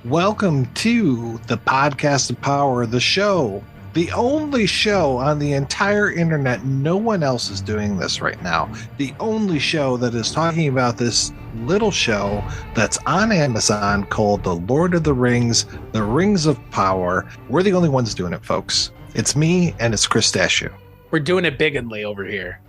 Welcome to the Podcast of Power, the show, the only show on the entire internet. No one else is doing this right now. The only show that is talking about this little show that's on Amazon called The Lord of the Rings, The Rings of Power. We're the only ones doing it, folks. It's me and it's Chris Stachiw. We're doing it bigly over here.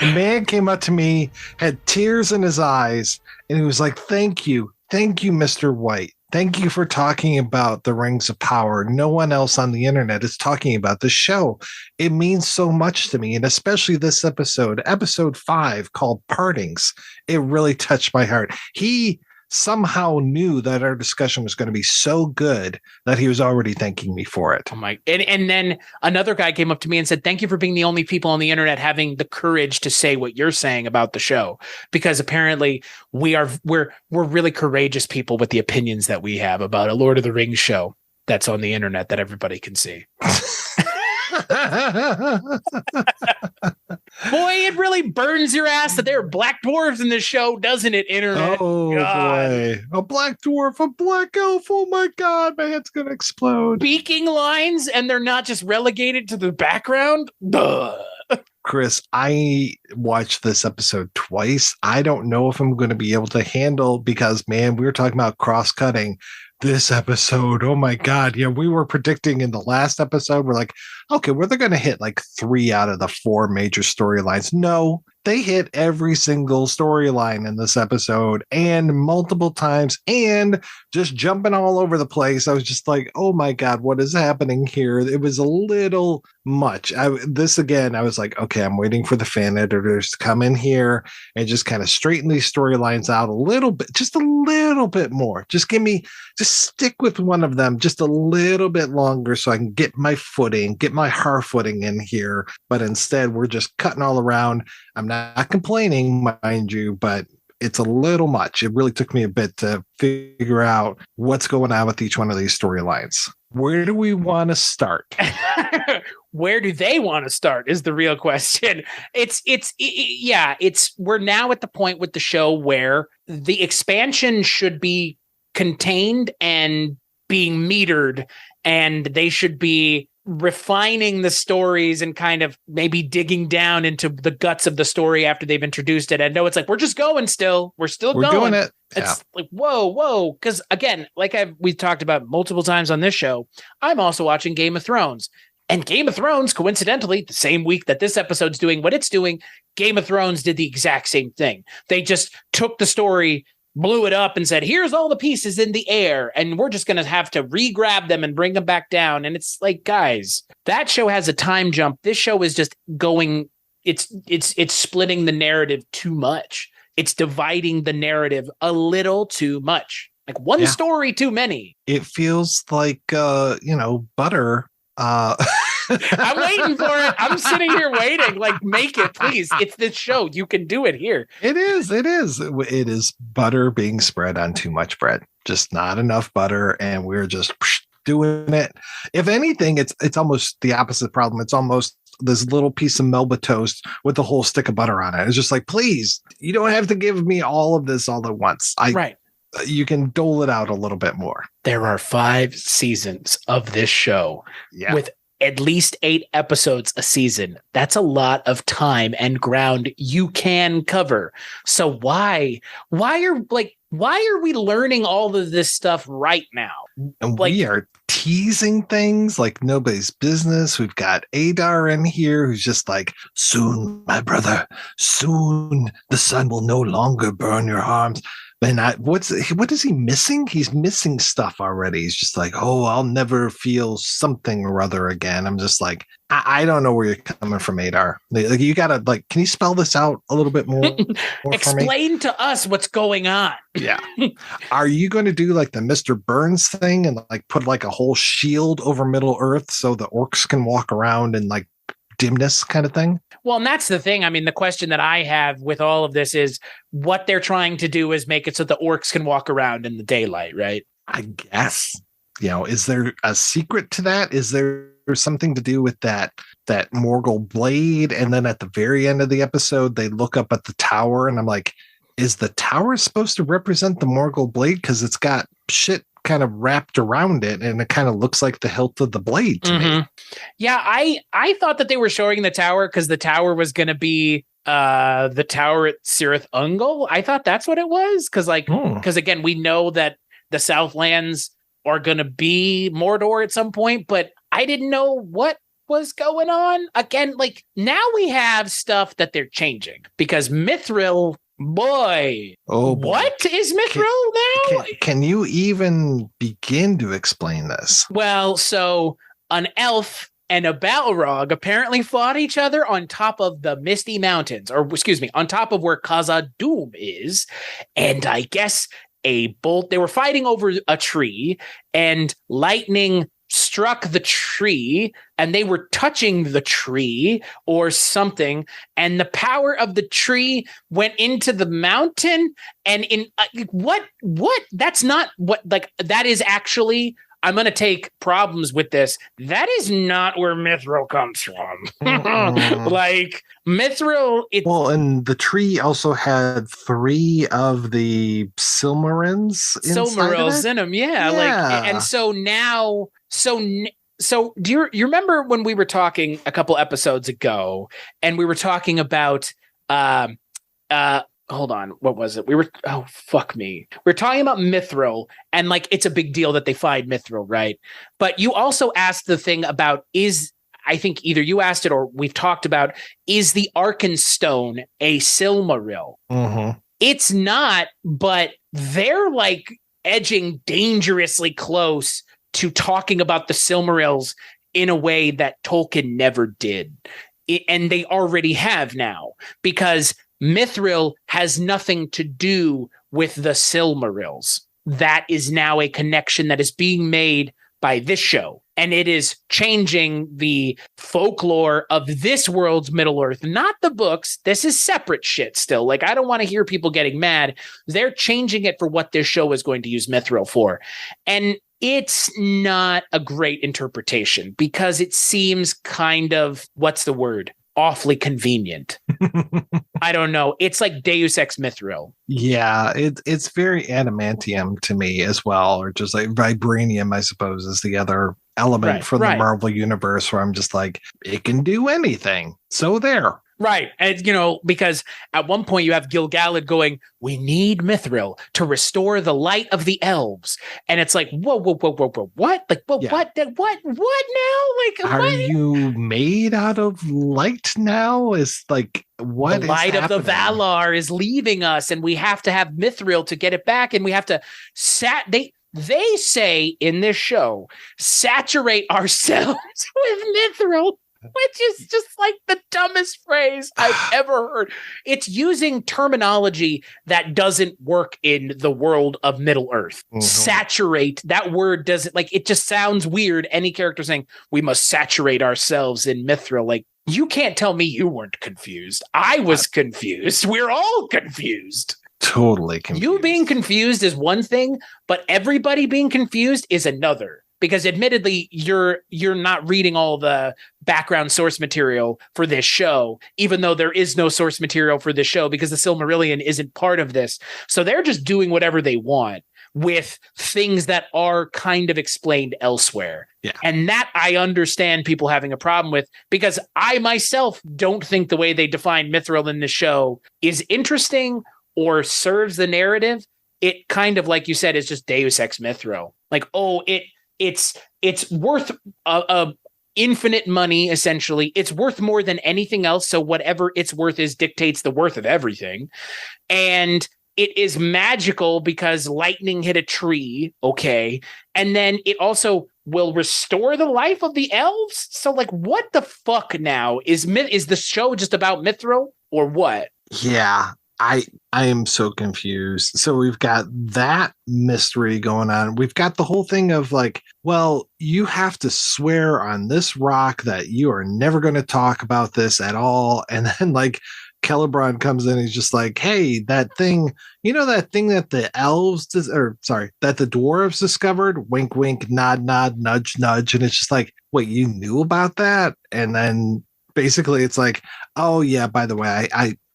A man came up to me, had tears in his eyes, and he was like, Thank you, Mr. White. Thank you for talking about the Rings of Power. No one else on the internet is talking about this show. It means so much to me, and especially this episode 5, called Partings. It really touched my heart. He somehow knew that our discussion was going to be so good that he was already thanking me for it. Oh my! And then another guy came up to me and said, "Thank you for being the only people on the internet having the courage to say what you're saying about the show, because apparently we're really courageous people with the opinions that we have about a Lord of the Rings show that's on the internet that everybody can see." Boy, it really burns your ass that there are black dwarves in this show, doesn't it, internet? Oh, God. Boy. A black dwarf, a black elf. Oh, my God. My head's going to explode. Speaking lines, and they're not just relegated to the background? Duh. Chris, I watched this episode twice. I don't know if I'm going to be able to handle, because, man, we were talking about cross-cutting. This episode, oh my God. Yeah, we were predicting in the last episode, we're like, okay, well, they're going to hit like 3 out of the 4 major storylines. No, they hit every single storyline in this episode, and multiple times, and just jumping all over the place. I was just like, oh my God, what is happening here? It was a little much. I was like, okay, I'm waiting for the fan editors to come in here and just kind of straighten these storylines out a little bit, just a little bit more. Just stick with one of them just a little bit longer so I can get my footing, get my hard footing in here. But instead, we're just cutting all around. I'm not complaining, mind you, but it's a little much. It really took me a bit to figure out what's going on with each one of these storylines. Where do we want to start? Where do they want to start is the real question. We're now at the point with the show where the expansion should be contained and being metered, and they should be refining the stories and kind of maybe digging down into the guts of the story after they've introduced it. And no, it's like, we're just going still. We're going. Doing it. It's like, whoa. Because again, like we've talked about multiple times on this show, I'm also watching Game of Thrones. And Game of Thrones, coincidentally, the same week that this episode's doing what it's doing, Game of Thrones did the exact same thing. They just took the story, blew it up, and said, here's all the pieces in the air, and we're just going to have to re-grab them and bring them back down. And it's like, guys, that show has a time jump. This show is just going, it's splitting the narrative too much. It's dividing the narrative a little too much. Like one story too many. It feels like, butter. I'm waiting for it. I'm sitting here waiting. Like, make it, please. It's this show. You can do it here. It is. It is butter being spread on too much bread. Just not enough butter, and we're just doing it. If anything, it's almost the opposite problem. It's almost this little piece of Melba toast with a whole stick of butter on it. It's just like, please, you don't have to give me all of this all at once. Right. You can dole it out a little bit more. There are 5 seasons of this show with at least 8 episodes a season. That's a lot of time and ground you can cover. So why are we learning all of this stuff right now? And we are teasing things like nobody's business. We've got Adar in here who's just like, soon, my brother, soon the sun will no longer burn your arms. And what is he missing? He's missing stuff already. He's just like, oh, I'll never feel something or other again. I'm just like, I don't know where you're coming from, Adar. Like, you gotta can you spell this out a little bit more Explain to us what's going on. Yeah. Are you going to do like the Mr. Burns thing and like put like a whole shield over Middle Earth so the orcs can walk around and like dimness kind of thing? Well, and that's the thing. I mean, the question that I have with all of this is what they're trying to do is make it so the orcs can walk around in the daylight, right? I guess. Is there a secret to that? Is there something to do with that Morgul blade? And then at the very end of the episode, they look up at the tower and I'm like, is the tower supposed to represent the Morgul blade? Because it's got shit kind of wrapped around it, and it kind of looks like the hilt of the blade to me. Yeah, I thought that they were showing the tower because the tower was going to be the tower at Cirith Ungol. I thought that's what it was because again, we know that the Southlands are going to be Mordor at some point, but I didn't know what was going on. Again, like now we have stuff that they're changing because Mithril, boy. What is Mithril now? Can you even begin to explain this? Well, so an elf and a Balrog apparently fought each other on top of the Misty Mountains, or excuse me, on top of where Khazad-dûm is. And I guess they were fighting over a tree, and lightning struck the tree, and they were touching the tree or something, and the power of the tree went into the mountain. And what that's not what, like, that is actually, I'm going to take problems with this. That is not where Mithril comes from. Like Mithril. Well, and the tree also had 3 of the Silmarils in them. Yeah. Like, and so now, so do you remember when we were talking a couple episodes ago and we were talking about, hold on, what was it? We were talking about Mithril, and like it's a big deal that they find Mithril, right? But you also asked the thing about I think either you asked it or we've talked about, is the Arkenstone a Silmaril? It's not, but they're like edging dangerously close to talking about the Silmarils in a way that Tolkien never did. And they already have now, because Mithril has nothing to do with the Silmarils. That is now a connection that is being made by this show. And it is changing the folklore of this world's Middle-earth, not the books. This is separate shit still. Like, I don't want to hear people getting mad. They're changing it for what this show is going to use Mithril for. And it's not a great interpretation because it seems kind of, what's the word? Awfully convenient. I don't know. It's like Deus Ex Mithril. Yeah, it's very adamantium to me as well, or just like vibranium, I suppose, is the other element from the Marvel universe where I'm just like, it can do anything. So there. Right. And, you know, because at one point you have Gil-galad going, we need Mithril to restore the light of the elves. And it's like, whoa, what? Like, what now? Like, are you made out of light now? Is like, what the light is of the Valar is leaving us, and we have to have Mithril to get it back. And we have to they say in this show, saturate ourselves with Mithril, which is just like the dumbest phrase I've ever heard. It's using terminology that doesn't work in the world of Middle-earth. Saturate, that word doesn't, like, it just sounds weird. Any character saying, we must saturate ourselves in Mithril. Like, you can't tell me you weren't confused. I was confused. We're all confused. Totally confused. You being confused is one thing, but everybody being confused is another. Because admittedly, you're not reading all the background source material for this show, even though there is no source material for this show because the Silmarillion isn't part of this. So they're just doing whatever they want with things that are kind of explained elsewhere. Yeah. And that I understand people having a problem with, because I myself don't think the way they define Mithril in the show is interesting or serves the narrative. It kind of, like you said, is just Deus Ex Mithril. Like, it's worth infinite money, essentially. It's worth more than anything else. So whatever its worth is dictates the worth of everything. And it is magical because lightning hit a tree. Okay. And then it also will restore the life of the elves. So like, what the fuck now? Is the show just about Mithril or what? Yeah. I am so confused. So we've got that mystery going on. We've got the whole thing of like, well, you have to swear on this rock that you are never going to talk about this at all. And then like Celeborn comes in and he's just like, hey, that thing, that thing that the elves, that the dwarves discovered, wink, wink, nod, nod, nudge, nudge. And it's just like, wait, you knew about that? And then basically it's like, oh yeah, by the way,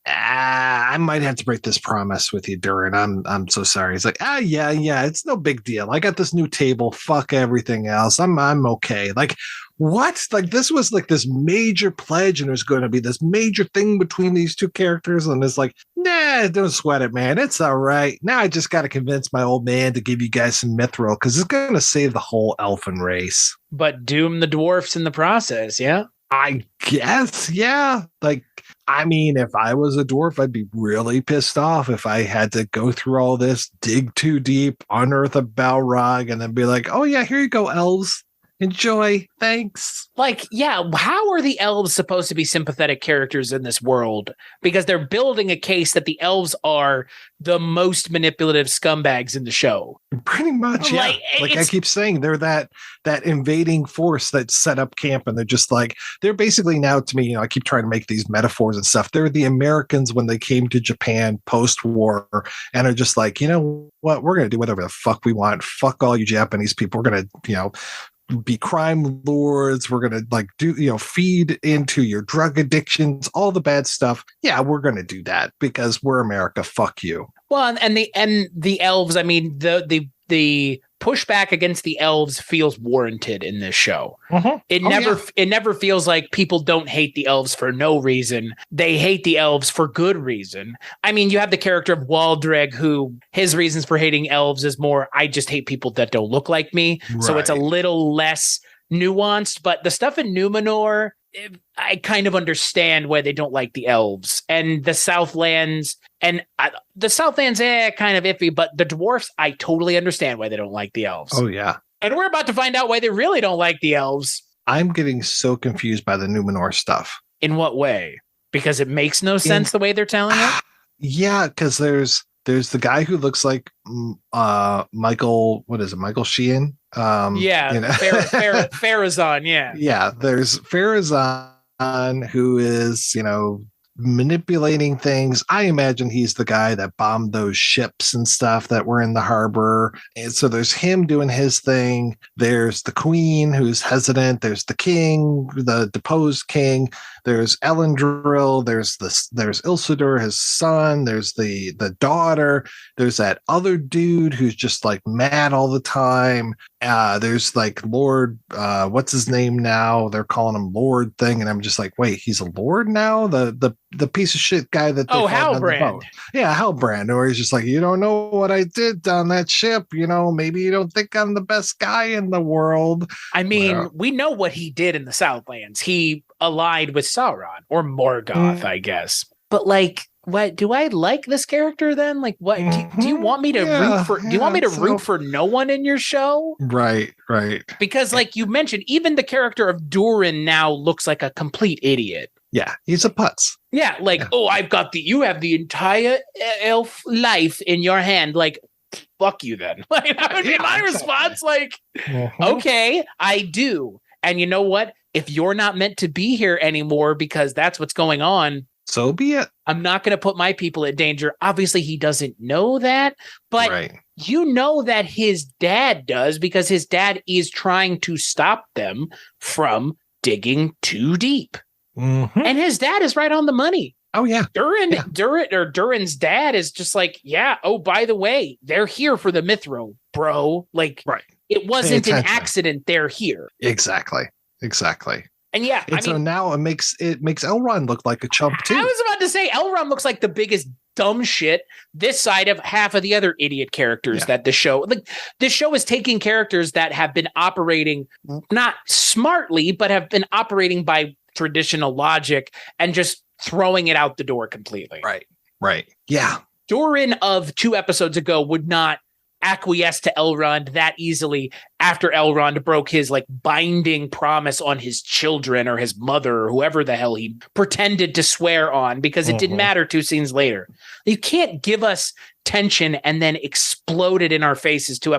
I might have to break this promise with you, Durin. I'm so sorry. He's like, yeah, it's no big deal. I got this new table. Fuck everything else. I'm okay. Like, what? Like, this was like this major pledge, and there's going to be this major thing between these two characters, and it's like, nah, don't sweat it, man. It's all right. Now I just got to convince my old man to give you guys some mithril because it's going to save the whole elfin race. But doom the dwarfs in the process, yeah? I guess, yeah. Like, I mean, if I was a dwarf, I'd be really pissed off if I had to go through all this, dig too deep, unearth a Balrog, and then be like, oh, yeah, here you go, elves. Enjoy. Thanks. Like, yeah, how are the elves supposed to be sympathetic characters in this world? Because they're building a case that the elves are the most manipulative scumbags in the show. Pretty much, yeah. Like I keep saying, they're that invading force that set up camp, and they're just like, they're basically now, to me, I keep trying to make these metaphors and stuff. They're the Americans when they came to Japan post-war, and are just like, you know what, we're going to do whatever the fuck we want. Fuck all you Japanese people. We're going to, be crime lords. We're going to like feed into your drug addictions, all the bad stuff. Yeah, we're going to do that because we're America. Fuck you. Well, and the elves, I mean, the pushback against the elves feels warranted in this show. Uh-huh. It never feels like people don't hate the elves for no reason. They hate the elves for good reason. I mean, you have the character of Waldreg, who his reasons for hating elves is more, I just hate people that don't look like me. Right. So it's a little less nuanced, but the stuff in Numenor, I kind of understand why they don't like the elves. And the Southlands, kind of iffy, but the dwarfs, I totally understand why they don't like the elves. Oh, yeah. And we're about to find out why they really don't like the elves. I'm getting so confused by the Numenor stuff. In what way? Because it makes no sense the way they're telling it? Yeah, because there's the guy who looks like Michael, what is it, Michael Sheehan? Farazan, yeah. Yeah, there's Farazan who is, manipulating things. I imagine he's the guy that bombed those ships and stuff that were in the harbor. And so there's him doing his thing. There's the queen who's hesitant. There's the king, the deposed king. There's Elendil. There's Isildur, his son. There's the daughter. There's that other dude who's just like mad all the time. There's like Lord, what's his name now? They're calling him Lord thing, and I'm just like, wait, he's a Lord now? The piece of shit guy that they Halbrand. Yeah, Halbrand. Or he's just like, you don't know what I did on that ship. Maybe you don't think I'm the best guy in the world. I mean, we know what he did in the Southlands. He allied with Sauron or Morgoth, I guess. But like, what do I like this character then? Like, what do you want me to root for? Do you want me to root for no one in your show? Right. Because, like you mentioned, even the character of Durin now looks like a complete idiot. Yeah, he's a putz. Yeah, like, you have the entire elf life in your hand. Like, fuck you then. Like, that would be my response. Like, okay, I do. And you know what? If you're not meant to be here anymore because that's what's going on, so be it. I'm not going to put my people at danger. Obviously, he doesn't know that, but you know that his dad does because his dad is trying to stop them from digging too deep. Mm-hmm. And his dad is right on the money. Oh, yeah. Durin's dad is just like, yeah, oh, by the way, they're here for the Mithril, bro. Like, it wasn't an accident they're here. Exactly. And yeah, so now it makes Elrond look like a chump too. I was about to say Elrond looks like the biggest dumb shit this side of half of the other idiot characters that the show is taking characters that have been operating not smartly, but have been operating by traditional logic and just throwing it out the door completely. Right. Yeah. Durin of 2 episodes ago would not acquiesce to Elrond that easily after Elrond broke his like binding promise on his children or his mother or whoever the hell he pretended to swear on because it didn't matter 2 scenes later. You can't give us tension and then explode it in our faces 2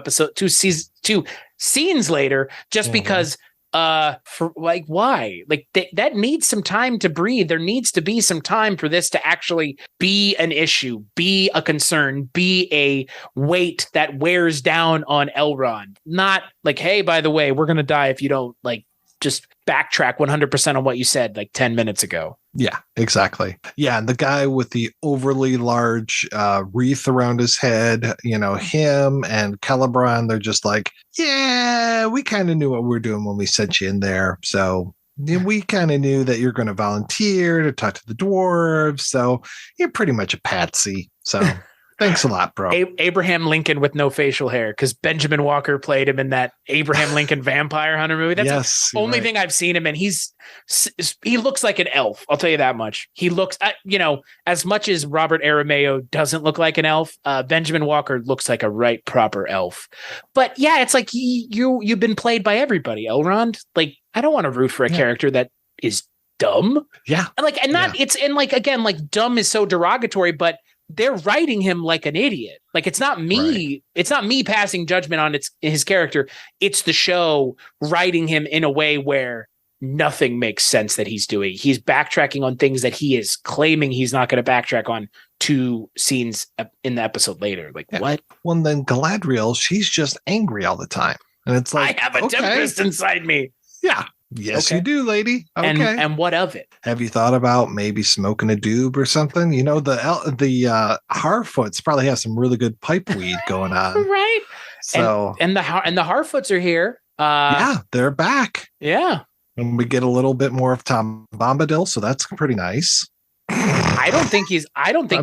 scenes later just because for like, why? Like that needs some time to breathe. There needs to be some time for this to actually be an issue, be a concern, be a weight that wears down on Elrond. Not like, hey, by the way, we're going to die if you don't like just backtrack 100% on what you said like 10 minutes ago. Yeah, exactly. Yeah, and the guy with the overly large wreath around his head, him and Celeborn, they're just like, yeah, we kind of knew what we were doing when we sent you in there. So we kind of knew that you're going to volunteer to talk to the dwarves. So you're pretty much a patsy. So thanks a lot, bro. Abraham Lincoln with no facial hair, because Benjamin Walker played him in that Abraham Lincoln Vampire Hunter movie. That's the only thing I've seen him in. He looks like an elf. I'll tell you that much. He looks, as much as Robert Aramayo doesn't look like an elf, Benjamin Walker looks like a right proper elf. But yeah, it's like you've been played by everybody, Elrond. Like, I don't want to root for a character that is dumb. Yeah. Again, dumb is so derogatory, but they're writing him like an idiot. Like, it's not me. Right. It's not me passing judgment on his character. It's the show writing him in a way where nothing makes sense that he's doing. He's backtracking on things that he is claiming he's not going to backtrack on 2 scenes in the episode later. Like, what? Well, then Galadriel, she's just angry all the time. And it's like, I have a tempest inside me. Yeah. Yes, you do, lady. Okay. And what of it? Have you thought about maybe smoking a doob or something? The Harfoots probably have some really good pipe weed going on. Right. So and the Harfoots are here. Yeah, they're back. Yeah. And we get a little bit more of Tom Bombadil, so that's pretty nice. I'm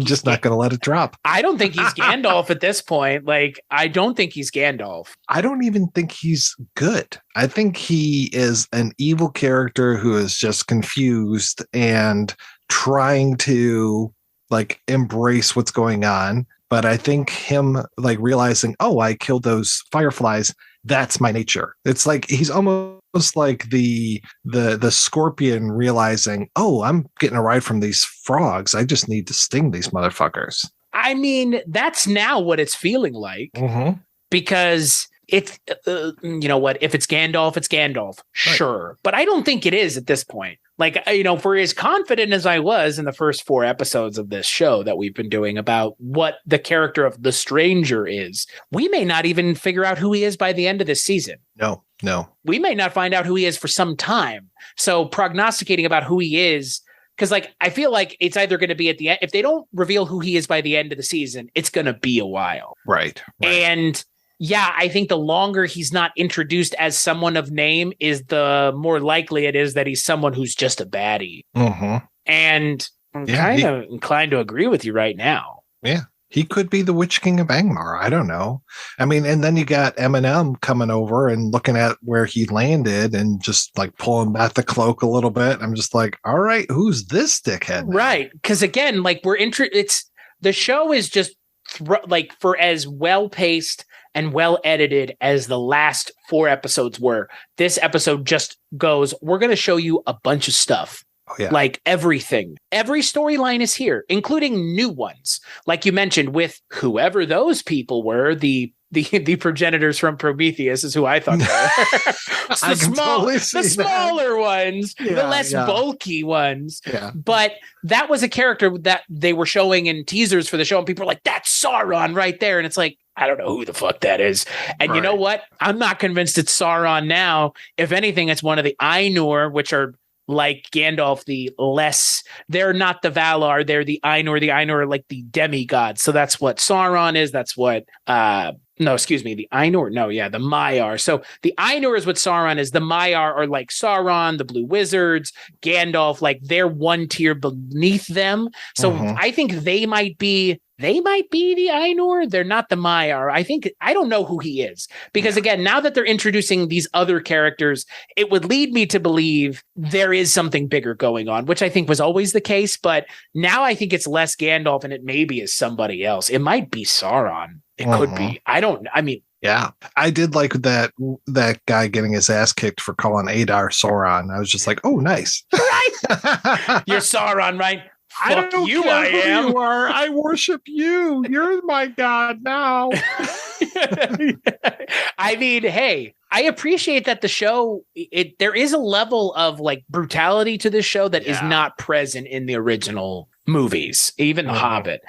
just not going to let it drop. I don't think he's Gandalf at this point. Like, I don't think he's Gandalf. I don't even think he's good. I think he is an evil character who is just confused and trying to embrace what's going on. But I think him realizing, oh, I killed those fireflies. That's my nature. It's like he's almost like the scorpion realizing, oh, I'm getting a ride from these frogs. I just need to sting these motherfuckers. I mean, that's now what it's feeling like. Mm-hmm. Because it's, if it's Gandalf, it's Gandalf. Right. Sure. But I don't think it is at this point. For as confident as I was in the first 4 episodes of this show that we've been doing about what the character of the stranger is, we may not even figure out who he is by the end of this season. No. We may not find out who he is for some time. So prognosticating about who he is, because I feel like it's either going to be at the end. If they don't reveal who he is by the end of the season, it's going to be a while. Right. And yeah, I think the longer he's not introduced as someone of name is the more likely it is that he's someone who's just a baddie. Mm-hmm. And I'm kind of inclined to agree with you right now. Yeah. He could be the Witch King of Angmar. I don't know. I mean, and then you got Eminem coming over and looking at where he landed and just pulling back the cloak a little bit. I'm just like, all right, who's this dickhead now? Right. Because again, the show is just for as well paced and well edited as the last 4 episodes were. This episode just goes, we're going to show you a bunch of stuff. Oh, yeah. Everything. Every storyline is here, including new ones. Like you mentioned, with whoever those people were, the progenitors from Prometheus is who I thought they were. The smaller ones, the less bulky ones. Yeah. But that was a character that they were showing in teasers for the show, and people were like, that's Sauron right there. And it's like, I don't know who the fuck that is. And You know what? I'm not convinced it's Sauron now. If anything, it's one of the Ainur, which are like Gandalf, they're not the Valar, they're the Ainur. The Ainur are like the demigods. So that's what Sauron is. That's what, the Ainur. No, yeah, the Maiar. So the Ainur is what Sauron is. The Maiar are like Sauron, the Blue Wizards, Gandalf, they're one tier beneath them. So I think they might be the Ainur. They're not the Maiar. I don't know who he is. Because again, now that they're introducing these other characters, it would lead me to believe there is something bigger going on, which I think was always the case. But now I think it's less Gandalf and it maybe is somebody else. It might be Sauron. It could be. Yeah, I did like that guy getting his ass kicked for calling Adar Sauron. I was just like, oh, nice. Right. You're Sauron, right? I don't know you, I am. You are. I worship you. You're my god now. I mean, hey, I appreciate that the show, there is a level of brutality to this show that is not present in the original movies, even The Hobbit.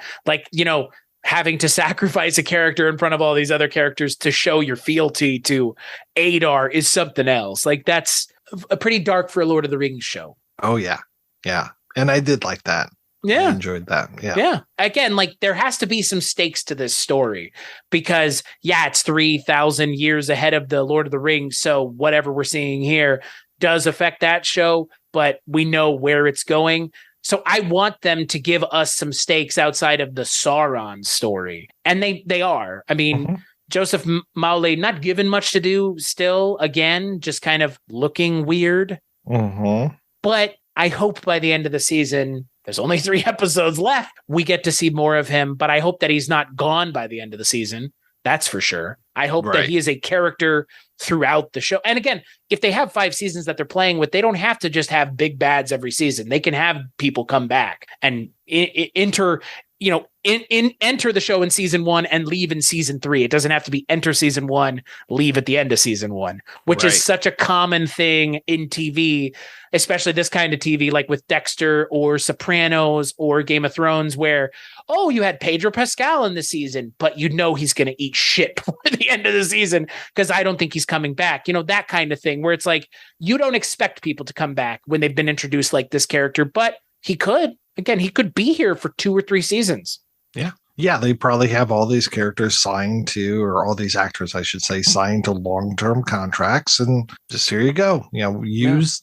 Having to sacrifice a character in front of all these other characters to show your fealty to Adar is something else. That's a pretty dark for a Lord of the Rings show. Oh, yeah. Yeah. And I did like that. Yeah. I enjoyed that. Yeah. Yeah. Again, like there has to be some stakes to this story because, yeah, it's 3,000 years ahead of the Lord of the Rings. So whatever we're seeing here does affect that show, but we know where it's going. So I want them to give us some stakes outside of the Sauron story. And they are. I mean, Joseph Mowley not given much to do still, again, just kind of looking weird. But I hope by the end of the season, there's only 3 episodes left, we get to see more of him, but I hope that he's not gone by the end of the season. That's for sure. I hope that he is a character throughout the show. And again, if they have 5 seasons that they're playing with, they don't have to just have big bads every season. They can have people come back and enter the show in season 1 and leave in season 3. It doesn't have to be enter season 1, leave at the end of season 1, which is such a common thing in TV, especially this kind of TV, like with Dexter or Sopranos or Game of Thrones, where, oh, you had Pedro Pascal in the season, but you know he's going to eat shit before the end of the season because I don't think he's coming back. You know, that kind of thing where it's like, you don't expect people to come back when they've been introduced like this character, but he could. Again, he could be here for 2 or 3 seasons. Yeah. Yeah, they probably have all these characters signed to, or all these actors, I should say, signed to long-term contracts. And just here you go. You know,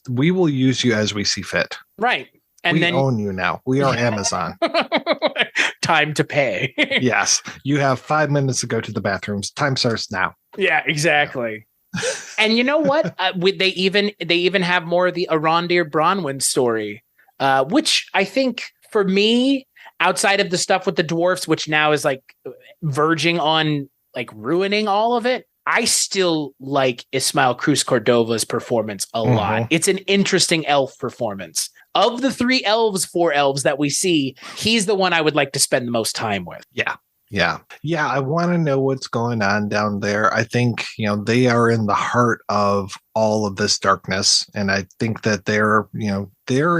we will use you as we see fit. Right. And we then own you now. We are Amazon. Time to pay. Yes. You have 5 minutes to go to the bathrooms. Time starts now. Yeah, exactly. And you know what? They even have more of the Arondir Bronwyn story. Which I think for me, outside of the stuff with the dwarfs, which now is like verging on like ruining all of it, I still like Ismael Cruz Cordova's performance a lot. It's an interesting elf performance. Of the 4 elves that we see, he's the one I would like to spend the most time with. Yeah. Yeah. I want to know what's going on down there. I think, they are in the heart of all of this darkness. And I think that they're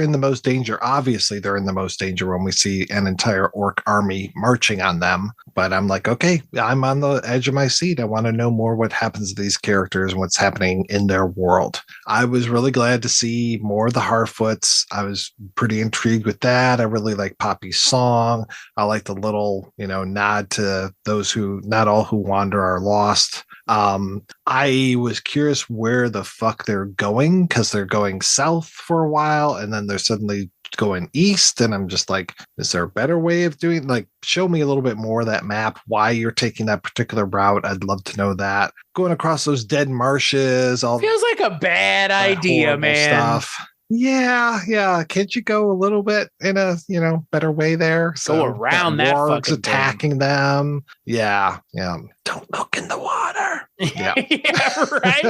in the most danger. Obviously, they're in the most danger when we see an entire orc army marching on them. But I'm like, okay, I'm on the edge of my seat. I want to know more what happens to these characters and what's happening in their world. I was really glad to see more of the Harfoots. I was pretty intrigued with that. I really like Poppy's song. I like the little, nod to those who, not all who wander are lost. I was curious where the fuck they're going, because they're going south for a while and then they're suddenly going east, and I'm just like, is there a better way of doing, like, show me a little bit more of that map, why you're taking that particular route. I'd love to know that. Going across those dead marshes, all feels like a bad idea, man. Stuff. Yeah. Can't you go a little bit in a, better way there? Go around that fucking attacking them. Yeah. Don't look in the water. Yeah. Yeah, right.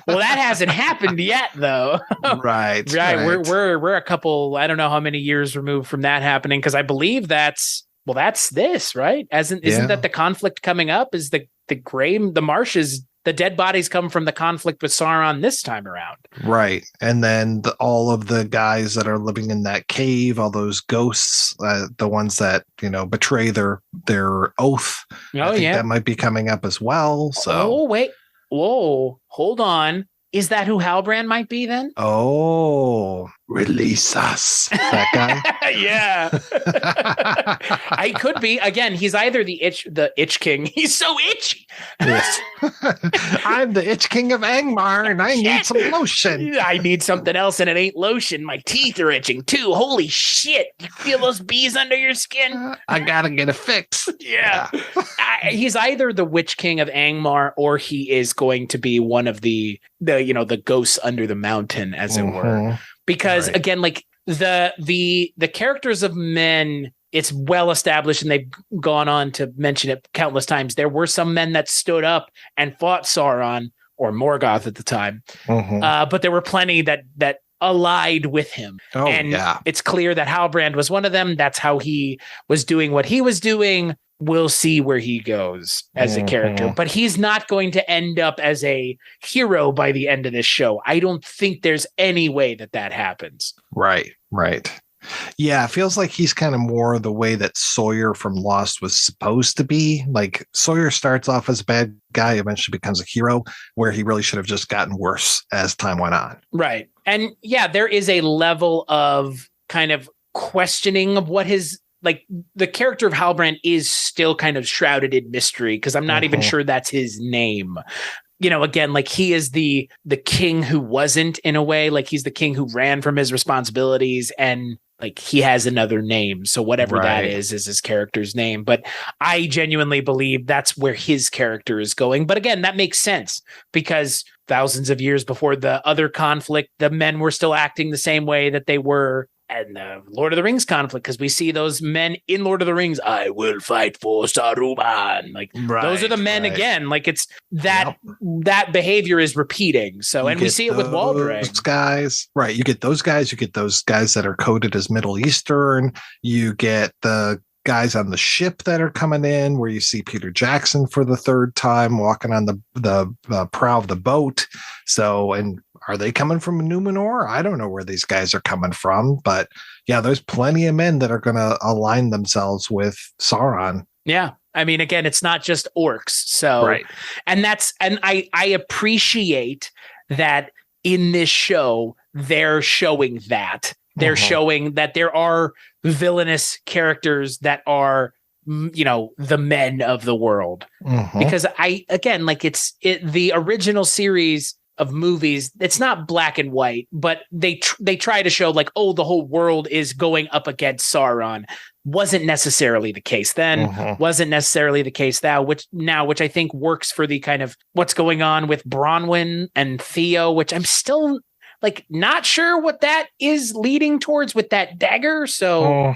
Well, that hasn't happened yet, though. Right. We're a couple, I don't know how many years removed from that happening, because I believe that's this, right? Isn't that the conflict coming up? Is the marshes, the dead bodies come from the conflict with Sauron this time around. Right. And then all of the guys that are living in that cave, all those ghosts, the ones that, betray their oath. I think that might be coming up as well. So. Oh, wait. Whoa. Hold on. Is that who Halbrand might be then? Oh, release us. That guy? Yeah. I could be. Again, he's either the itch king. He's so itchy. Yes. I'm the itch king of Angmar and I need some lotion. I need something else and it ain't lotion. My teeth are itching too. Holy shit. You feel those bees under your skin? I gotta get a fix. Yeah. He's either the witch king of Angmar or he is going to be one of the ghosts under the mountain, as it were. Because again, like the characters of men, it's well established, and they've gone on to mention it countless times. There were some men that stood up and fought Sauron, or Morgoth at the time. But there were plenty that allied with him. It's clear that Halbrand was one of them. That's how he was doing what he was doing. We'll see where he goes as a character, but he's not going to end up as a hero by the end of this show. I don't think there's any way that happens. Right. Yeah, it feels like he's kind of more the way that Sawyer from Lost was supposed to be. Like, Sawyer starts off as a bad guy, eventually becomes a hero, where he really should have just gotten worse as time went on. Right. And yeah, there is a level of kind of questioning of what his, like, the character of Halbrand is still kind of shrouded in mystery, because I'm not even sure that's his name. You know, again, like, he is the king who wasn't, in a way, like, he's the king who ran from his responsibilities, and like, he has another name. So whatever that is his character's name. But I genuinely believe that's where his character is going. But again, that makes sense, because thousands of years before the other conflict, the men were still acting the same way that they were in the Lord of the Rings conflict, because we see those men in Lord of the Rings. I will fight for Saruman. Like, those are the men again. Like, it's that that behavior is repeating. So, and we see it with Waldreg. Guys, right? You get those guys. You get those guys that are coded as Middle Eastern. You get the guys on the ship that are coming in, where you see Peter Jackson for the third time walking on the prow of the boat. So, and are they coming from Numenor? I don't know where these guys are coming from, but yeah, there's plenty of men that are going to align themselves with Sauron. Yeah. I mean, again, it's not just orcs. So, and I appreciate that in this show, they're showing that. They're showing that there are villainous characters that are, you know, the men of the world. Because the original series of movies, it's not black and white, but they try to show, like, oh, the whole world is going up against Sauron. Wasn't necessarily the case then, wasn't necessarily the case now, which I think works for the kind of what's going on with Bronwyn and Theo, which I'm still, like, not sure what that is leading towards with that dagger. So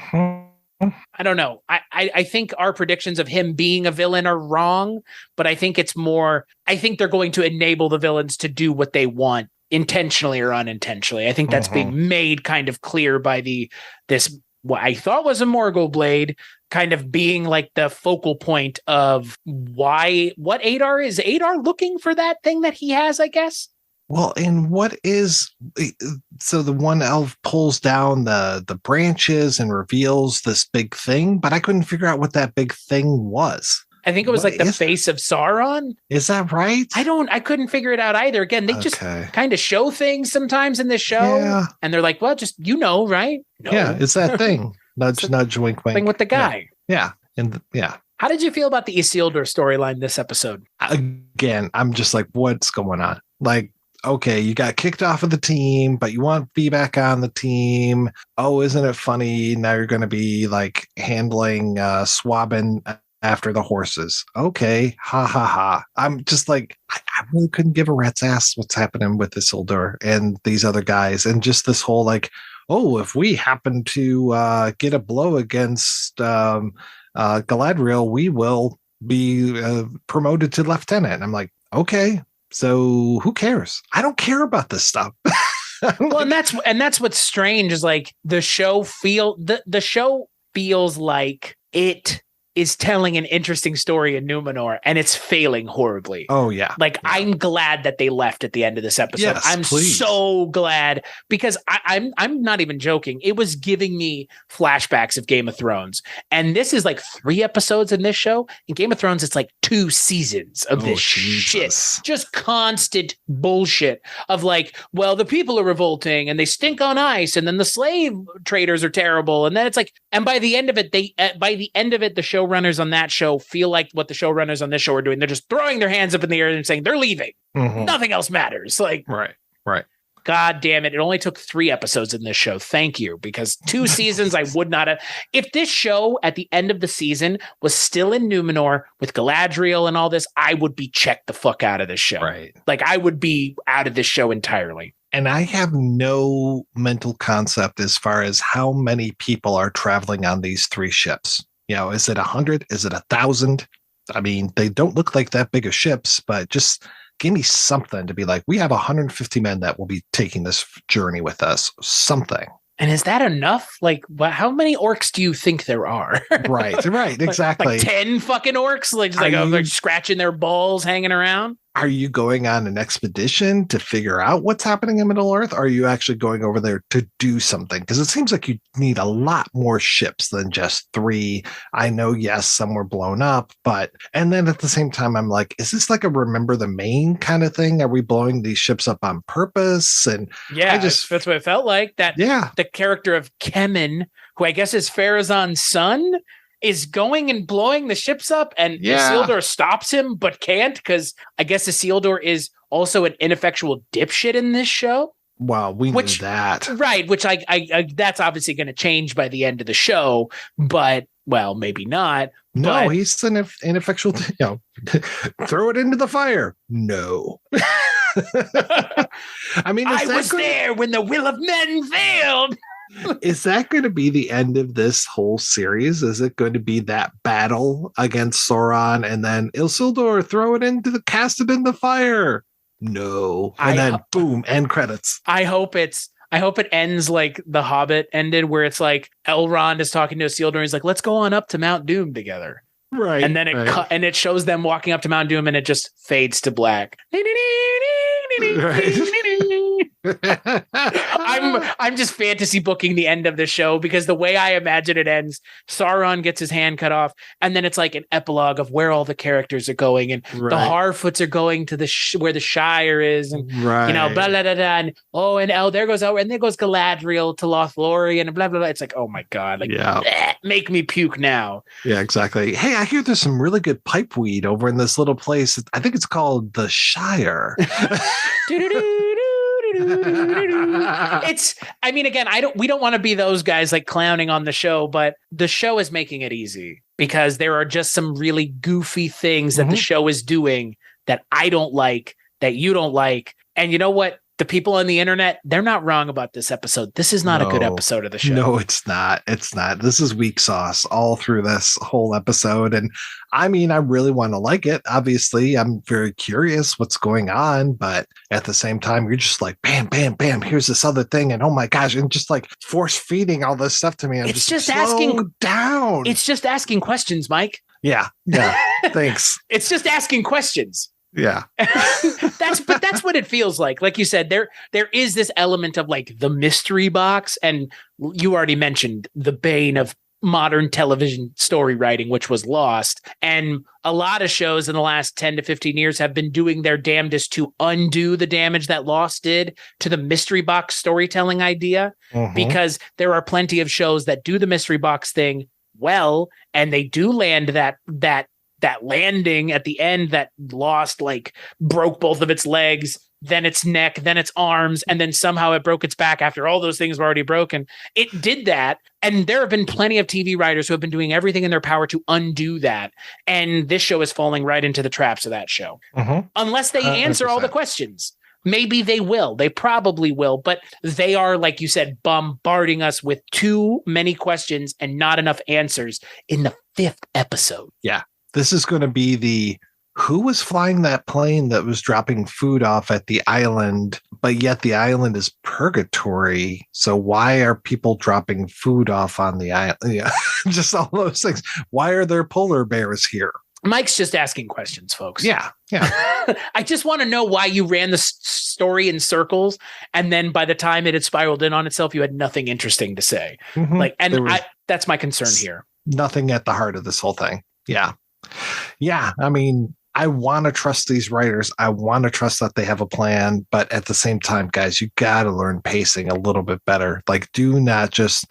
I don't know. I think our predictions of him being a villain are wrong, but I think it's more, I think they're going to enable the villains to do what they want, intentionally or unintentionally. I think that's being made kind of clear by this what I thought was a Morgul blade kind of being like the focal point of what Adar is. Adar looking for that thing that he has, I guess. Well, and what is, so the one elf pulls down the branches and reveals this big thing, but I couldn't figure out what that big thing was. I think it was like the face of Sauron. Is that right? I couldn't figure it out either. Again, they just kind of show things sometimes in this show, and they're like, well, just, you know, right? No. Yeah, it's that thing. Nudge, nudge, wink, wink. Thing with the guy. Yeah. And How did you feel about the Isildur storyline this episode? Again, I'm just like, what's going on? Like, okay, you got kicked off of the team, but you want to be back on the team. Oh, isn't it funny? Now you're going to be like handling swabbing after the horses. Okay, ha ha ha. I'm just like, I really couldn't give a rat's ass what's happening with Isildur and these other guys, and just this whole like, oh, if we happen to get a blow against Galadriel, we will be promoted to lieutenant. And I'm like, okay, so who cares? I don't care about this stuff. Well, and that's what's strange is like the show feels like it is telling an interesting story in Numenor, and it's failing horribly. Oh yeah. Like, yeah. I'm glad that they left at the end of this episode. Yes, I'm so glad, because I'm not even joking. It was giving me flashbacks of Game of Thrones. And this is like 3 episodes in this show. In Game of Thrones, it's like 2 seasons of this shit. Just constant bullshit of like, well, the people are revolting and they stink on ice, and then the slave traders are terrible. And then it's like, and by the end of it, the showrunners on that show feel like what the showrunners on this show are doing. They're just throwing their hands up in the air and saying they're leaving. Nothing else matters. Like, right. God damn it. It only took 3 episodes in this show. Thank you. Because 2 seasons, I would not have. If this show at the end of the season was still in Numenor with Galadriel and all this, I would be checked the fuck out of this show. Right. Like, I would be out of this show entirely. And I have no mental concept as far as how many people are traveling on these 3 ships. You know, is it 100? Is it 1,000? I mean, they don't look like that big of ships, but just give me something to be like, we have 150 men that will be taking this journey with us. Something. And is that enough? Like, how many orcs do you think there are? Right, exactly. Like 10 fucking orcs, like scratching their balls, hanging around. are you going on an expedition to figure out what's happening in Middle Earth? Or are you actually going over there to do something? Because it seems like you need a lot more ships than just 3. I know, yes, some were blown up, but, and then at the same time, I'm like, is this like a remember the main kind of thing? Are we blowing these ships up on purpose? And yeah, that's what it felt like. The character of Kemen, who I guess is Farazan's son, is going and blowing the ships up, and Isildur stops him but can't, because I guess Isildur is also an ineffectual dipshit in this show. Wow, we knew that. Right, which I that's obviously going to change by the end of the show, but, well, maybe not. No, but he's an ineffectual, throw it into the fire. No. I mean, I was there when the will of men failed. Is that going to be the end of this whole series? Is it going to be that battle against Sauron and then Isildur cast it in the fire? No. And then boom, end credits. I hope it ends like The Hobbit ended, where it's like Elrond is talking to Isildur and he's like, let's go on up to Mount Doom together. Right. And then it shows them walking up to Mount Doom and it just fades to black. Right. I'm just fantasy booking the end of the show, because the way I imagine it ends, Sauron gets his hand cut off, and then it's like an epilogue of where all the characters are going, and the Harfoots are going to where the Shire is, and blah blah blah blah, and there goes Galadriel to Lothlorien, and blah blah blah. It's like, oh my god, make me puke now. Yeah, exactly. Hey, I hear there's some really good pipe weed over in this little place. I think it's called the Shire. We don't want to be those guys like clowning on the show, but the show is making it easy, because there are just some really goofy things that the show is doing that I don't like, that you don't like. And you know what? The people on the internet, they're not wrong about this episode. This is not a good episode of the show. No, it's not. It's not. This is weak sauce all through this whole episode. And I mean, I really want to like it. Obviously, I'm very curious what's going on. But at the same time, you're just like, bam, bam, bam. Here's this other thing. And oh my gosh. And just like force feeding all this stuff to me. I'm just asking down. It's just asking questions, Mike. Yeah. Yeah. Thanks. It's just asking questions. Yeah. That's what it feels like. Like you said, there is this element of like the mystery box, and you already mentioned the bane of modern television story writing, which was Lost. And a lot of shows in the last 10 to 15 years have been doing their damnedest to undo the damage that Lost did to the mystery box storytelling idea, because there are plenty of shows that do the mystery box thing well, and they do land that landing at the end that Lost like broke both of its legs, then its neck, then its arms, and then somehow it broke its back after all those things were already broken. It did that. And there have been plenty of TV writers who have been doing everything in their power to undo that. And this show is falling right into the traps of that show. Unless they answer all the questions. Maybe they will. They probably will. But they are, like you said, bombarding us with too many questions and not enough answers in the 5th episode. Yeah. This is going to be who was flying that plane that was dropping food off at the island, but yet the island is purgatory. So why are people dropping food off on the island? Yeah, just all those things. Why are there polar bears here? Mike's just asking questions, folks. Yeah. I just want to know why you ran the story in circles, and then by the time it had spiraled in on itself, you had nothing interesting to say. That's my concern here. Nothing at the heart of this whole thing. Yeah. Yeah, I mean, I want to trust these writers. I want to trust that they have a plan, but at the same time, guys, you got to learn pacing a little bit better. Like, do not just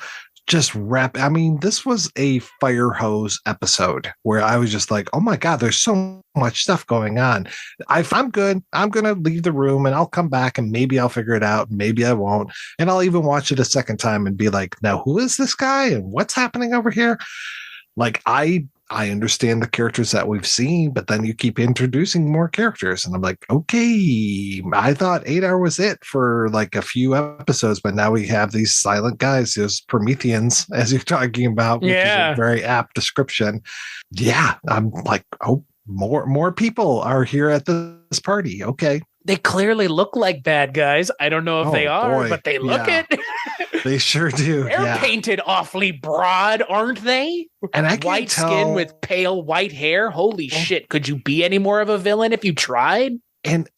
wrap. I mean, this was a fire hose episode where I was just like, oh my God, there's so much stuff going on. If I'm good, I'm going to leave the room and I'll come back and maybe I'll figure it out. Maybe I won't. And I'll even watch it a second time and be like, now who is this guy and what's happening over here? Like, I understand the characters that we've seen, but then you keep introducing more characters. And I'm like, okay, I thought Adar was it for like a few episodes, but now we have these silent guys, those Prometheans, as you're talking about, which is a very apt description. Yeah. I'm like, oh, more people are here at this party. Okay. They clearly look like bad guys. I don't know if they are, but they look it. They sure do. They're painted awfully broad, aren't they? And I white skin with pale white hair. Holy shit. Could you be any more of a villain if you tried? And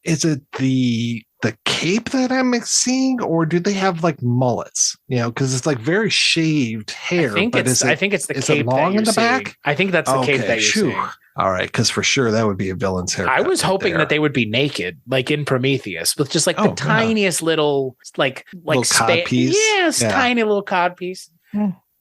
is it the cape that I'm seeing, or do they have like mullets? Because it's like very shaved hair. I think it's the is cape it long that in the seeing. back? I think that's the cape that you're seeing. All right, because for sure that would be a villain's haircut. I was hoping that they would be naked, like in Prometheus, with just like the tiniest little like little cod piece. Yes, tiny little cod piece.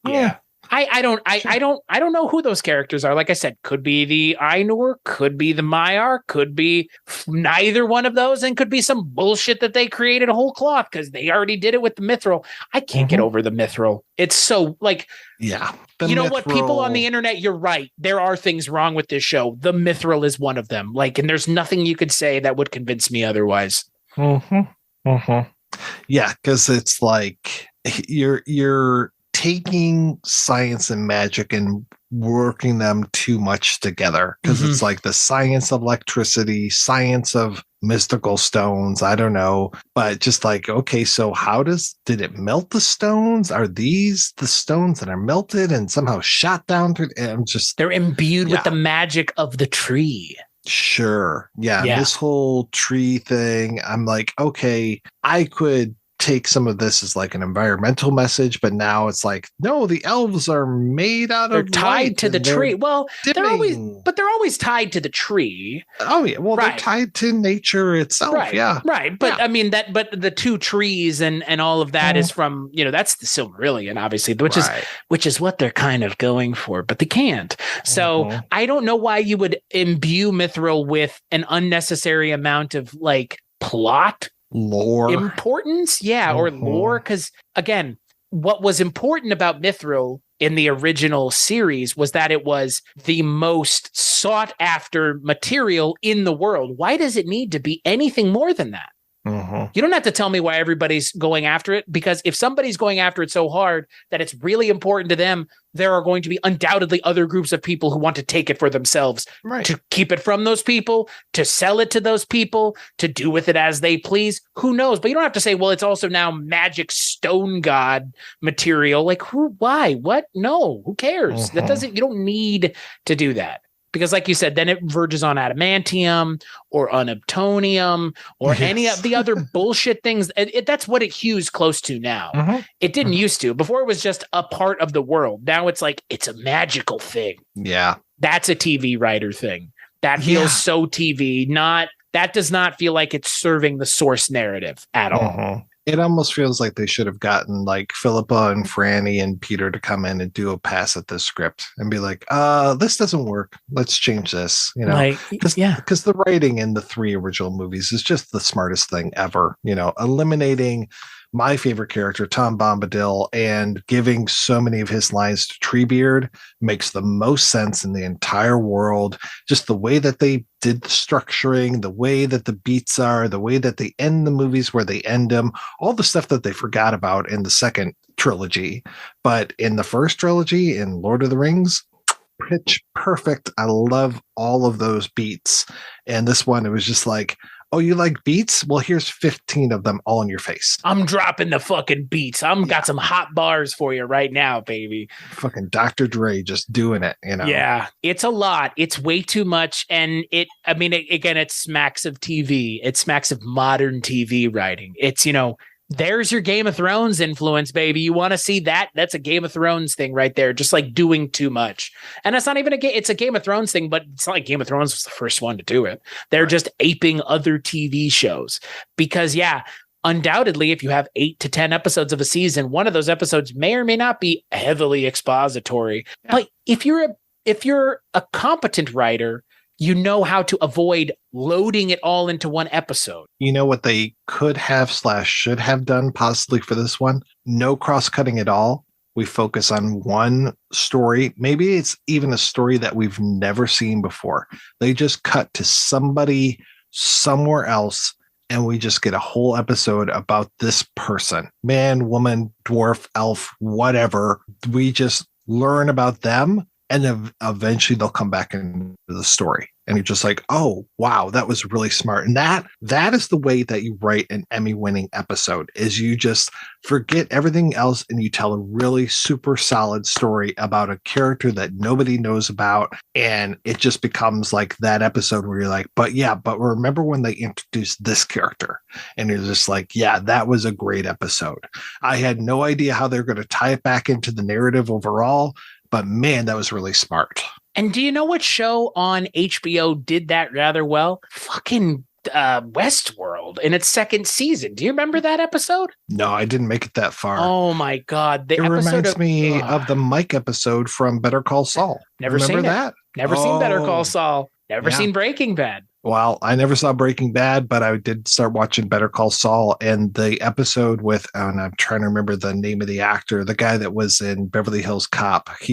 Yeah. I don't know who those characters are. Like I said, could be the Ainur, could be the Maiar, could be neither one of those, and could be some bullshit that they created a whole cloth because they already did it with the Mithril. I can't get over the Mithril. It's so like, you know what, people on the internet, you're right. There are things wrong with this show. The Mithril is one of them. Like, and there's nothing you could say that would convince me otherwise. Yeah, because it's like you're taking science and magic and working them too much together, because it's like the science of electricity, science of mystical stones. I don't know, but just like, okay, so did it melt the stones? Are these the stones that are melted and somehow shot down through? They're imbued with the magic of the tree. Sure. Yeah. This whole tree thing, I'm like, okay, I could take some of this as like an environmental message, but now it's like, no, the elves are made out they're of tied to the tree. Well, they're always tied to the tree. Oh yeah, well, they're tied to nature itself. Right. Yeah, right. But I mean but the two trees and all of that is from, that's the Silmarillion, obviously, which is what they're kind of going for, but they can't. So I don't know why you would imbue Mithril with an unnecessary amount of like plot lore importance, or lore, because again, what was important about Mithril in the original series was that it was the most sought after material in the world. Why does it need to be anything more than that? You don't have to tell me why everybody's going after it, because if somebody's going after it so hard that it's really important to them, there are going to be undoubtedly other groups of people who want to take it for themselves, to keep it from those people, to sell it to those people, to do with it as they please. Who knows? But you don't have to say, well, it's also now magic stone god material. Like who, why, what? No, who cares? You don't need to do that. Because like you said, then it verges on adamantium or unobtonium or any of the other bullshit things. That's what it hews close to now. It didn't used to. Before it was just a part of the world. Now it's like, it's a magical thing. Yeah. That's a TV writer thing. That feels so TV. That does not feel like it's serving the source narrative at all. It almost feels like they should have gotten like Philippa and Franny and Peter to come in and do a pass at this script and be like, this doesn't work. Let's change this, because the writing in the 3 original movies is just the smartest thing ever, eliminating my favorite character, Tom Bombadil, and giving so many of his lines to Treebeard makes the most sense in the entire world. Just the way that they did the structuring, the way that the beats are, the way that they end the movies where they end them, all the stuff that they forgot about in the second trilogy. But in the first trilogy, in Lord of the Rings, pitch perfect. I love all of those beats. And this one, it was just like, oh, you like beats? Well, here's 15 of them all in your face. I'm dropping the fucking beats. Got some hot bars for you right now, baby. Fucking Dr. Dre just doing it, Yeah, it's a lot. It's way too much. And it smacks of TV. It smacks of modern TV writing. It's, there's your Game of Thrones influence, baby. You want to see that? That's a Game of Thrones thing right there. Just like doing too much. And that's not even it's a Game of Thrones thing, but it's not like Game of Thrones was the first one to do it. They're just aping other TV shows because undoubtedly, if you have 8 to 10 episodes of a season, one of those episodes may or may not be heavily expository. Yeah. But if you're a competent writer, you know how to avoid loading it all into one episode. You know what they could have / should have done possibly for this one? No cross-cutting at all. We focus on one story. Maybe it's even a story that we've never seen before. They just cut to somebody somewhere else, and we just get a whole episode about this person. Man, woman, dwarf, elf, whatever. We just learn about them. And then eventually they'll come back into the story. And you're just like, oh, wow, that was really smart. And that is the way that you write an Emmy-winning episode, is you just forget everything else and you tell a really super solid story about a character that nobody knows about. And it just becomes like that episode where you're like, but remember when they introduced this character? And you're just like, yeah, that was a great episode. I had no idea how they're going to tie it back into the narrative overall, but man, that was really smart. And do you know what show on HBO did that rather well? Fucking Westworld in its second season. Do you remember that episode? No, I didn't make it that far. Oh my God. It reminds me of the Mike episode from Better Call Saul. Never seen that. Never seen Better Call Saul. Never seen Breaking Bad. Well, I never saw Breaking Bad, but I did start watching Better Call Saul, and the episode with, and I'm trying to remember the name of the actor, the guy that was in Beverly Hills Cop. He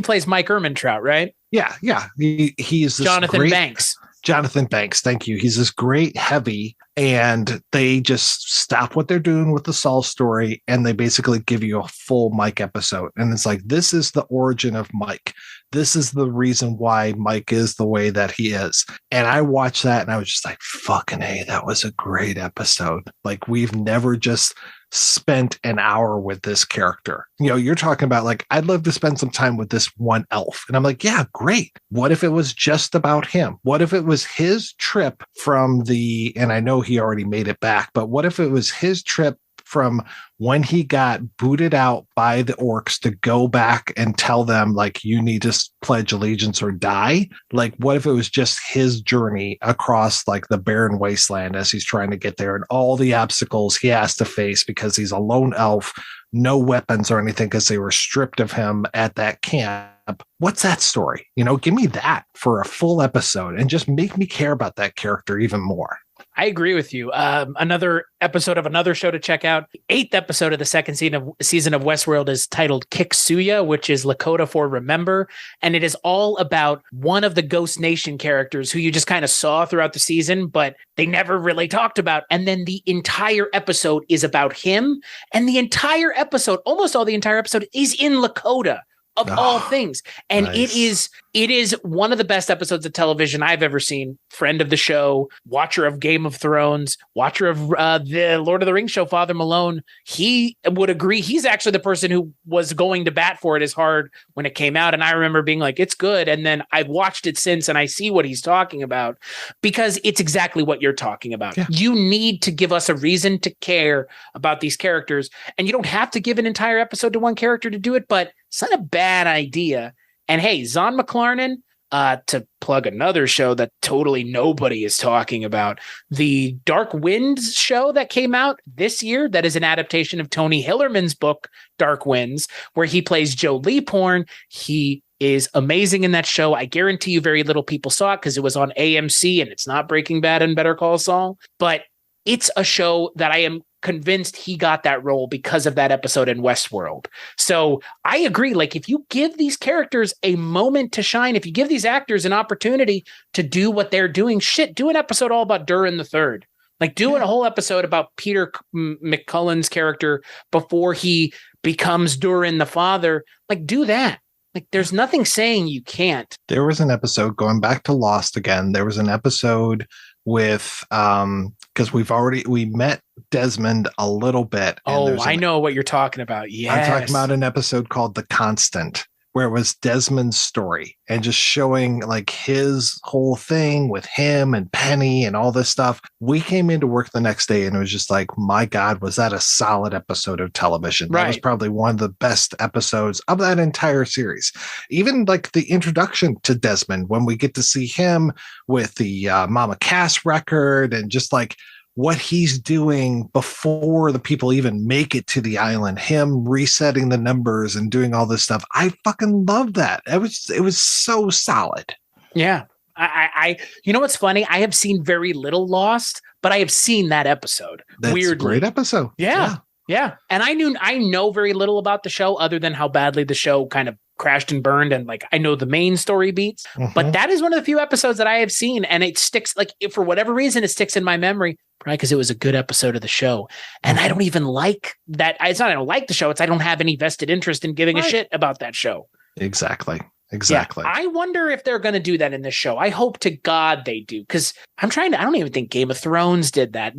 plays Mike Ehrmantraut, right? Yeah. He's this Jonathan Banks. Jonathan Banks, thank you. He's this great heavy, and they just stop what they're doing with the Saul story, and they basically give you a full Mike episode. And it's like, this is the origin of Mike. This is the reason why Mike is the way that he is. And I watched that and I was just like, fucking A, that was a great episode. Like, we've never just spent an hour with this character. You know, you're talking about like, I'd love to spend some time with this one elf. And I'm like, yeah, great. What if it was just about him? What if it was his trip from and I know he already made it back, but what if it was his trip from when he got booted out by the orcs to go back and tell them, like, you need to pledge allegiance or die? Like, what if it was just his journey across like the barren wasteland as he's trying to get there, and all the obstacles he has to face because he's a lone elf, no weapons or anything because they were stripped of him at that camp? What's that story? You know, give me that for a full episode and just make me care about that character even more. I agree with you. Another episode of another show to check out. The 8th episode of the second season of Westworld is titled Kiksuya, which is Lakota for Remember. And it is all about one of the Ghost Nation characters who you just kind of saw throughout the season, but they never really talked about. And then the entire episode is about him. And the entire episode, almost all the entire episode, is in Lakota. Of all things. And nice. It is one of the best episodes of television I've ever seen. Friend of the show, watcher of Game of Thrones, watcher of the Lord of the Rings show, Father Malone. He would agree. He's actually the person who was going to bat for it as hard when it came out. And I remember being like, it's good. And then I've watched it since and I see what he's talking about, because it's exactly what you're talking about. Yeah. You need to give us a reason to care about these characters. And you don't have to give an entire episode to one character to do it, but it's not a bad idea. And hey, Zahn McClarnon, to plug another show that totally nobody is talking about, the Dark Winds show that came out this year, that is an adaptation of Tony Hillerman's book, Dark Winds, where he plays Joe Leaphorn. He is amazing in that show. I guarantee you very little people saw it because it was on AMC and it's not Breaking Bad and Better Call Saul, but it's a show that I am convinced he got that role because of that episode in Westworld. So I agree. Like, if you give these characters a moment to shine, if you give these actors an opportunity to do what they're doing, do an episode all about Durin the Third. Like, doing a whole episode about Peter McCullen's character before he becomes Durin the Father. Like, do that. Like, there's nothing saying you can't. There was an episode, going back to Lost again, there was an episode with because we met Desmond a little bit. Oh, I know what you're talking about. Yes. I'm talking about an episode called The Constant, where it was Desmond's story and just showing like his whole thing with him and Penny and all this stuff. We came into work the next day and it was just like, my God, was that a solid episode of television? Right. That was probably one of the best episodes of that entire series. Even like the introduction to Desmond, when we get to see him with the Mama Cass record and just like what he's doing before the people even make it to the island, him resetting the numbers and doing all this stuff. I fucking love that. It was so solid. Yeah. I you know what's funny? I have seen very little Lost, but I have seen that episode. That's weirdly. A great episode. Yeah. And I know very little about the show other than how badly the show kind of crashed and burned, and like I know the main story beats, but that is one of the few episodes that I have seen, and it sticks, like, if for whatever reason it sticks in my memory, probably because it was a good episode of the show. And I don't even like that. It's not I don't like the show, it's I don't have any vested interest in giving a shit about that show. Exactly. exactly. Yeah, I wonder if they're going to do that in this show. I hope to God they do, because I don't even think Game of Thrones did that.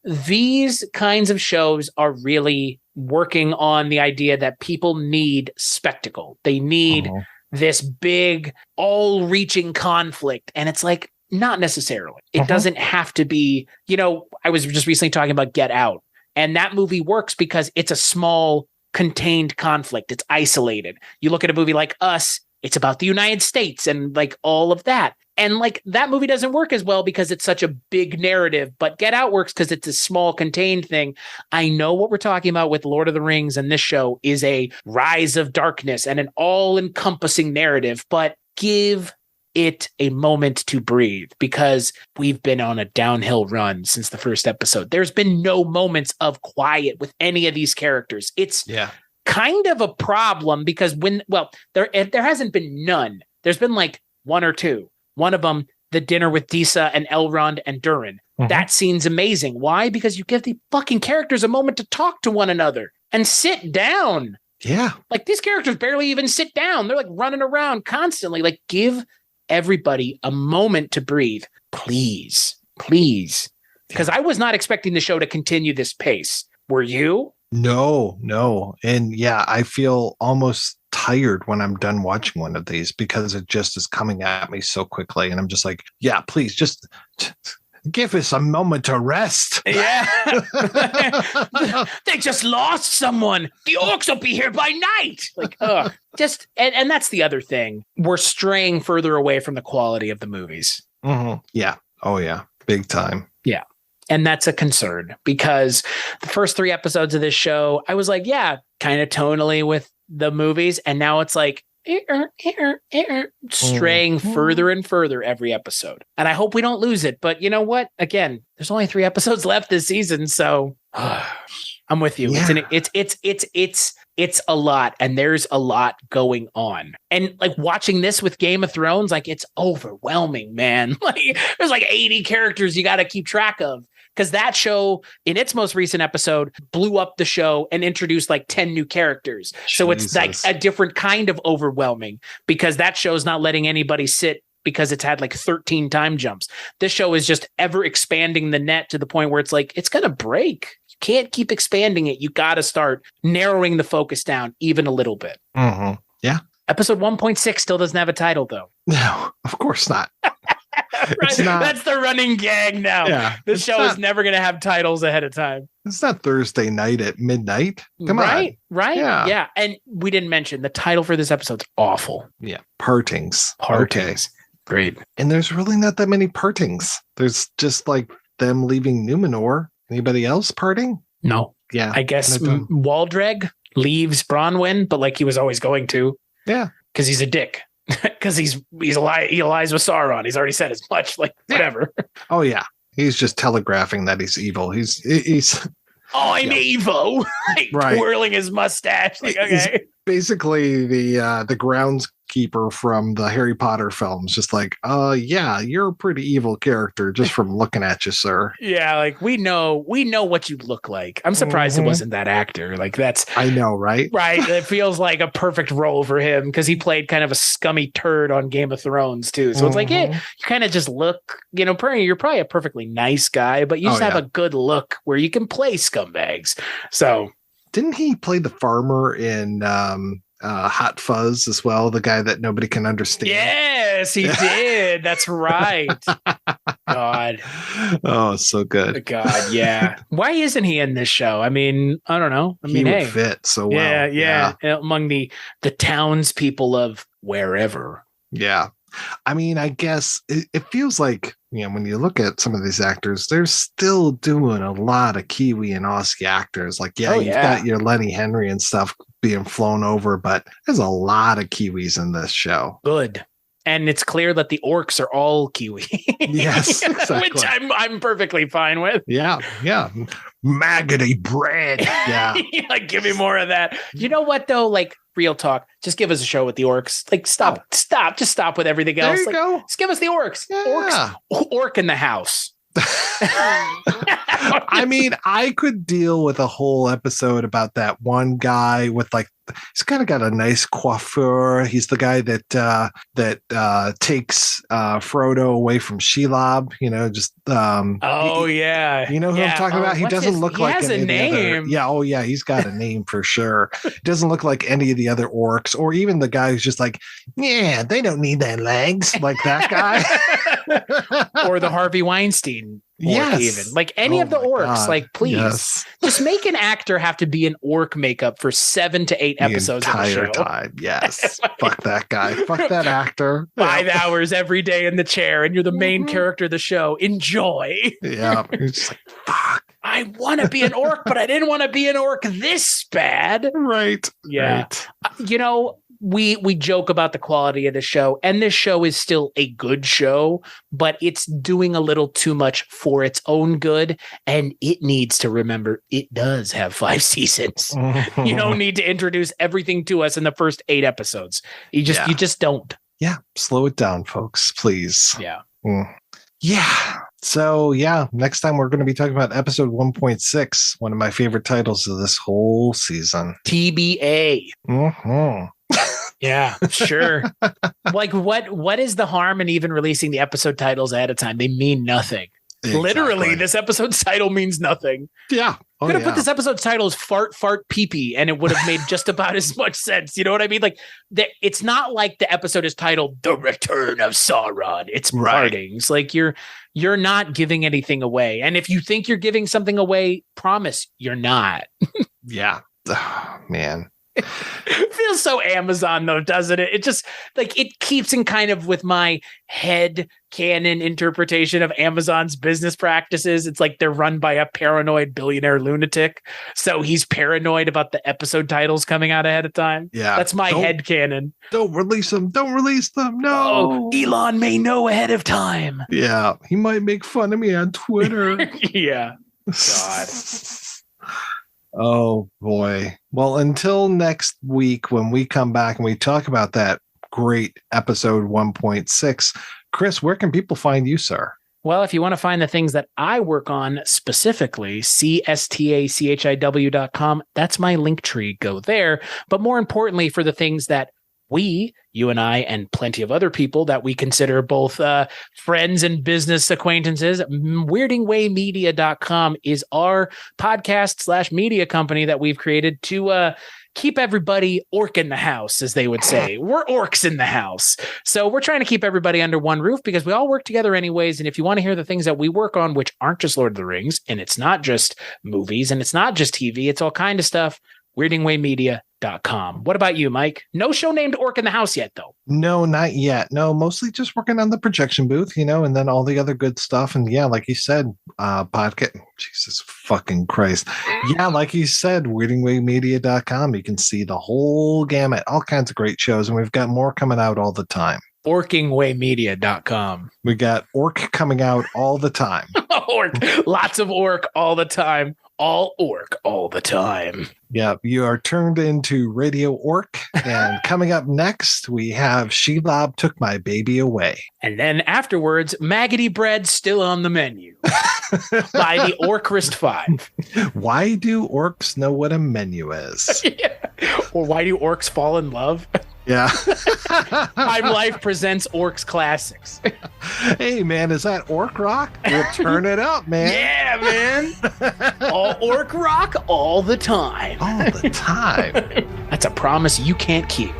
These kinds of shows are really working on the idea that people need spectacle. They need this big, all-reaching conflict. And it's like, not necessarily. It doesn't have to be, I was just recently talking about Get Out, and that movie works because it's a small, contained conflict. It's isolated. You look at a movie like Us, it's about the United States and like all of that. And like that movie doesn't work as well because it's such a big narrative, but Get Out works because it's a small contained thing. I know what we're talking about with Lord of the Rings, and this show is a rise of darkness and an all-encompassing narrative, but give it a moment to breathe, because we've been on a downhill run since the first episode. There's been no moments of quiet with any of these characters. It's kind of a problem because there hasn't been none. There's been like one or two. One of them, the dinner with Disa and Elrond and Durin. That scene's amazing. Why? Because you give the fucking characters a moment to talk to one another and sit down. Yeah. Like these characters barely even sit down. They're like running around constantly. Like, give everybody a moment to breathe. Please. Because I was not expecting the show to continue this pace. Were you? No. And yeah, I feel almost tired when I'm done watching one of these because it just is coming at me so quickly. And I'm just like, yeah, please just give us a moment to rest. Yeah. They just lost someone. The orcs will be here by night. Like, ugh. And that's the other thing. We're straying further away from the quality of the movies. Yeah. Oh, yeah. Big time. Yeah. And that's a concern because the first 3 episodes of this show, I was like, yeah, kind of tonally with the movies. And now it's like straying further and further every episode. And I hope we don't lose it. But you know what? Again, there's only 3 episodes left this season. So I'm with you. Yeah. It's a lot, and there's a lot going on. And like watching this with Game of Thrones, like it's overwhelming, man. Like there's like 80 characters you got to keep track of. Because that show, in its most recent episode, blew up the show and introduced like 10 new characters. So it's like a different kind of overwhelming, because that show's not letting anybody sit because it's had like 13 time jumps. This show is just ever expanding the net to the point where it's like, it's going to break. You can't keep expanding it. You got to start narrowing the focus down even a little bit. Yeah. Episode 1.6 still doesn't have a title, though. No, of course not. Right. That's the running gag now. Yeah, this show is never going to have titles ahead of time. It's not Thursday night at midnight. Come on. Right. Yeah. And we didn't mention the title for this episode's awful. Yeah. Partings. Okay. Great. And there's really not that many partings. There's just like them leaving Numenor. Anybody else parting? No. Yeah. I guess Waldreg leaves Bronwyn, but like he was always going to. Yeah. Because he's a dick. Because he lies with Sauron. He's already said as much. Like, whatever. Oh, yeah. He's just telegraphing that he's evil. He's I'm evil. Like, right. Twirling his mustache. Like, okay. He's basically the groundskeeper from the Harry Potter films. Just like, yeah, you're a pretty evil character just from looking at you, sir. Yeah, like we know what you look like. I'm surprised it wasn't that actor. Like I know, right? Right. It feels like a perfect role for him because he played kind of a scummy turd on Game of Thrones too. So it's like, yeah, you kind of just look, you're probably a perfectly nice guy, but you just have a good look where you can play scumbags. So didn't he play the farmer in Hot Fuzz as well? The guy that nobody can understand. Yes, he did. That's right. God. Oh, so good. God, yeah. Why isn't he in this show? I mean, I don't know. He would fit so well. Yeah. Among the townspeople of wherever. Yeah. I mean, I guess it feels like, when you look at some of these actors, they're still doing a lot of Kiwi and Aussie actors. Like, you've got your Lenny Henry and stuff being flown over, but there's a lot of Kiwis in this show. Good. And it's clear that the orcs are all Kiwi. Yes, exactly. Which I'm perfectly fine with. Yeah. Maggoty bread. Yeah. Like, give me more of that. You know what, though? Like, real talk. Just give us a show with the orcs. Like, stop. Just stop with everything else. There you go. Just give us the orcs. Yeah. Orc in the house. I mean, I could deal with a whole episode about that one guy with like, he's kind of got a nice coiffure. He's the guy that takes Frodo away from Shelob. You know, just yeah, you know who I'm talking about. He doesn't look like he has any a of the other. name. Yeah, oh yeah, he's got a name for sure. He doesn't look like any of the other orcs, or even the guy who's just like, yeah, they don't need their legs, like that guy, or the Harvey Weinstein. Yes. Even like any of the orcs, God. like please just make an actor have to be in orc makeup for 7 to 8 episodes of the show. Time. Yes. Fuck that guy. Fuck that actor. 5 hours every day in the chair, and you're the main character of the show. Enjoy. Yeah. You're just like, fuck. I want to be an orc, but I didn't want to be an orc this bad. Right. Yeah. Right. You know, we joke about the quality of the show, and this show is still a good show, but it's doing a little too much for its own good, and it needs to remember it does have 5 seasons. You don't need to introduce everything to us in the first 8 episodes. You just don't. Yeah, slow it down, folks, please. Yeah. Yeah. So, yeah, next time we're going to be talking about episode 1.6, one of my favorite titles of this whole season. TBA. Mm-hmm. Yeah, sure. Like what is the harm in even releasing the episode titles ahead of time? They mean nothing. Exactly. Literally, this episode's title means nothing. Yeah. Could have put this episode's title as Fart Fart Pee Pee, and it would have made just about as much sense. You know what I mean? Like it's not like the episode is titled The Return of Sauron. It's partings. Like you're not giving anything away. And if you think you're giving something away, promise you're not. Yeah. Oh, man. It feels so Amazon though, doesn't it? It just like it keeps in kind of with my head canon interpretation of Amazon's business practices. It's like they're run by a paranoid billionaire lunatic. So he's paranoid about the episode titles coming out ahead of time. Yeah. That's my head canon. Don't release them. Don't release them. No. Oh, Elon may know ahead of time. Yeah. He might make fun of me on Twitter. Yeah. God. Oh boy. Well, until next week when we come back and we talk about that great episode 1.6, Chris, where can people find you, sir? Well, if you want to find the things that I work on specifically, cstachiw.com, that's my link tree. Go there. But more importantly, for the things that you and I, and plenty of other people that we consider both friends and business acquaintances, weirdingwaymedia.com is our podcast / media company that we've created to keep everybody orc in the house, as they would say. We're orcs in the house. So we're trying to keep everybody under one roof because we all work together anyways. And if you want to hear the things that we work on, which aren't just Lord of the Rings, and it's not just movies, and it's not just TV, it's all kind of stuff, weirdingwaymedia.com. What about you, Mike? No show named Orc in the House yet, though. No, not yet. No, mostly just working on the projection booth, and then all the other good stuff. And yeah, like you said, podcast. Jesus fucking Christ. Yeah, like you said, weirdingwaymedia.com. You can see the whole gamut, all kinds of great shows. And we've got more coming out all the time. Orkingwaymedia.com. We got orc coming out all the time. Orc. Lots of orc all the time. All orc all the time. Yeah, you are turned into Radio Orc. And coming up next, we have Shelob Took My Baby Away. And then afterwards, Maggoty Bread Still on the Menu by the Orcrist 5. Why do orcs know what a menu is? Yeah. Or why do orcs fall in love? Yeah. Time Life presents Orcs Classics. Hey, man, is that orc rock? We'll turn it up, man. Yeah, man. All orc rock all the time. All the time. That's a promise you can't keep.